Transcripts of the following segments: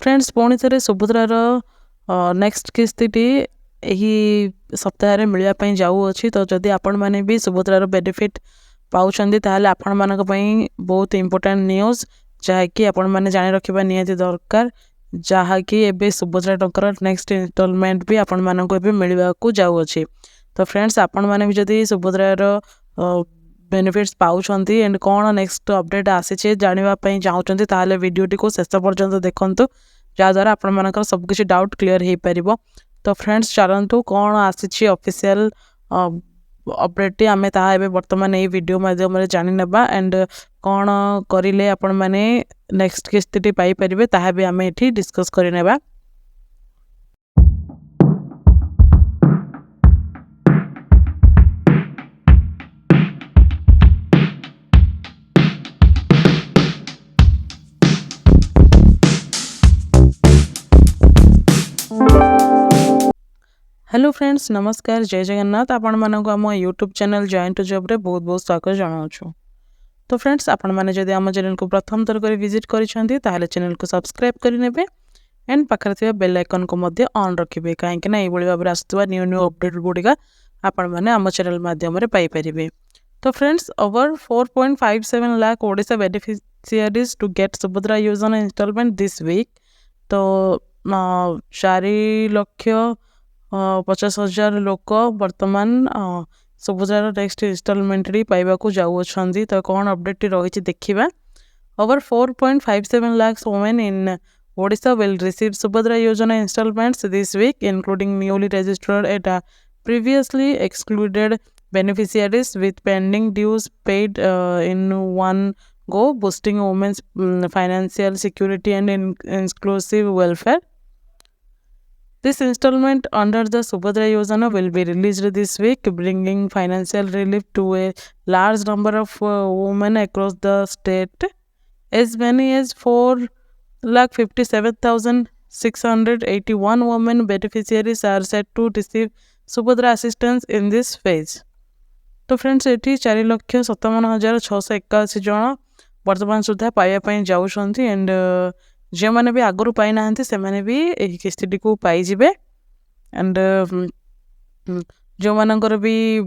Friends पुणी थे सुभद्रार next किस्ती यही सप्ताह मिलवाई जाऊँगी। तो जदि आपण मैंने भी सुभद्रार बेनिफिट पाँच आपण मान बहुत इंपोर्टेंट न्यूज जहाँकि आपण मैंने जानी रखा निहाती दरकार, जहाँकि एबे सुभद्रा टंकर नेक्स्ट इनस्टॉलमेंट भी आपण मानक मिलवा जाऊँगी। तो फ्रेंड्स आपण मैंने भी जदि सुभद्रार बेनिफिट्स पाँच एंड कौन नेक्स्ट अपडेट आसी जानापी चाहते ताले वीडियोटी को शेष पर्यंत देखूँ, जहाँद्वारा आपण मानकर सबकि डाउट क्लीयर हो पार। तो फ्रेंड्स चलतु कौन आसी ऑफिशियल अपडेट आम ताबे बर्तमान ये वीडियो माध्यम जानी नेबा एंड कौन करें आपण मैंने नेक्स्ट किस्ती पाइपर ताहा भी आम ये डिस्कस करनेबा। हेलो फ्रेंड्स नमस्कार, जय जगन्नाथ। आपण मानक आम यूट्यूब चैनल जॉइन टू जॉब रे बहुत बहुत स्वागत जनाऊँ। तो फ्रेंड्स आपण मैंने जदि आम चैनल को प्रथम थर कर विजिट करिसेंती ताहले चैनल को सब्सक्राइब करेंगे एंड पाखरे थिबा बेल आइकन को मध्य ऑन रखिबे, कहीं ना ये भाव में आसुवा न्यू न्यू अपडेट गुड़िका आपण मैंने आम चैनल माध्यम पाई परिबे। तो friends over 4.57 lakh Odisha beneficiaries to get Subhadra योजना इंस्टॉलमेंट दिस वीक। तो 4,50,000 लोक बर्तमान सुभद्रार नेक्स्ट इंस्टॉलमेंट पाइबाकू जाऊँगी। तो कौन अपडेट रही देखा। Over 4.57 lakh women in Odisha will receive Subhadra Yojana installments this week, including newly registered at previously excluded beneficiaries with pending dues paid in one go, boosting women's financial security and inclusive welfare. This installment under the Subhadra Yojana will be released this week, bringing financial relief to a large number of women across the state. As many as 4,57,681 women beneficiaries are set to receive Subhadra assistance in this phase. तो friends ये 4,57,681 जन वर्तमान सुधा पाइबापी जाऊँगी and जो मैंने भी आगु पाई ना से मैंने भी यही किस्ती को पाइबे एंड जो मानकर भी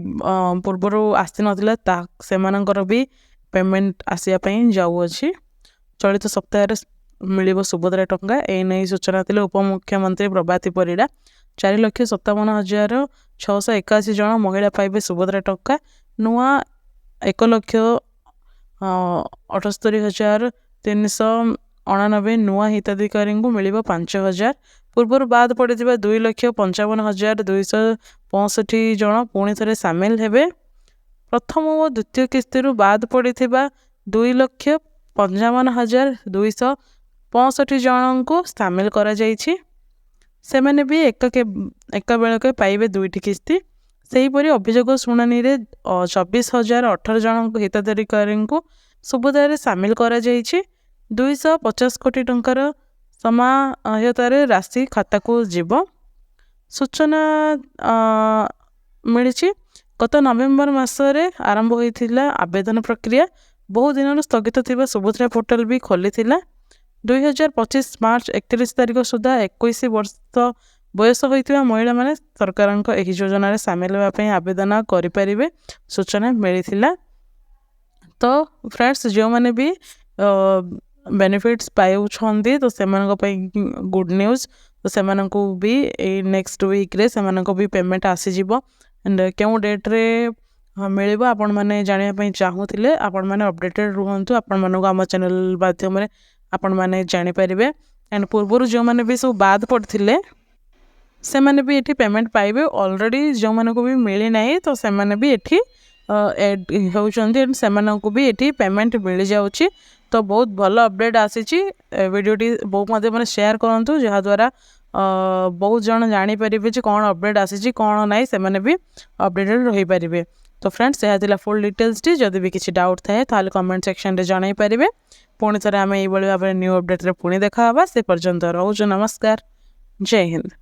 पूर्वर आसी नाला से भी पेमेंट आसापी जाऊँगी। चलित सप्ताह मिल सुभद्रा टंका ए नहीं सूचना थे उपमुख्यमंत्री प्रभाती परिड़ा। 4,57,681 जन महिला पाइबे सुभद्रा टंका। नुआ 1,78,399 नुआ हिताधिकारी को मिल 5,000। पूर्वर बाद पड़े 2,55,265 जन पुणी थे सामिल हेबे। प्रथम और द्वितीय किस्ती बाद पड़ी 2,55,265 जन को सामिल करा जाइछि। से मैंने भी एक बेलक पाइबे दुईटी किस्ती। सेहीपरि अभियोग शुणानी 24,018 जन हिताधिकारी को सुभद्रा सामिल करा जाइछि। 250 कोटी टंकार समाहयतार राशि खाता को जीव। सूचना मिली गत नवेम्बर मासरे आरंभ होइथिला आवेदन प्रक्रिया। बहु दिन स्थगित थिबा सुभद्रा पोर्टाल भी खोली थिला। 2025 मार्च 31 तारिख सुधा 21 वर्ष बयस होइथिबा महिला माने सरकार एही योजना सामिल होगापी आवेदन करें सूचना मिली। तो फ्रेंड्स जो मैंने भी बेनिफिट्स पाउछंदी तो से गुड न्यूज। तो से भी नेक्स्ट वीक रे से भी पेमेंट आसीजिव एंड क्यों डेट रे मिल आपण मैंने जानापी चाहूले आपण मैंने अपडेटेड रुहतु। आपण मानक आम चैनल माध्यम आपण मैंने जानीपर एंड पूर्वर जो मैंने भी सब बाद पड़ते से मैंने भी ये पेमेंट पाइबे। ऑलरेडी जो मानक भी मिली ना तो से मैंने भी ये एड होती से भी ये पेमेंट मिल जाऊँगी। तो बहुत भल अपडेट आसी वीडियोटी बहुत मैंने शेयर करूँ, जहाँद्वारा बहुत जन जानीपर कौन अपडेट आसी कौन ना से भी अपडेटेड रही पारे। तो फ्रेंड्स यह फुल डिटेल्स जदि भी किसी डाउट थाए ताले कमेंट सेक्शन रे जणाई पारे। पुणी थे आम ये भाव न्यू अपडेट पुणी देखा से पर्यंत रोज नमस्कार, जय हिंद।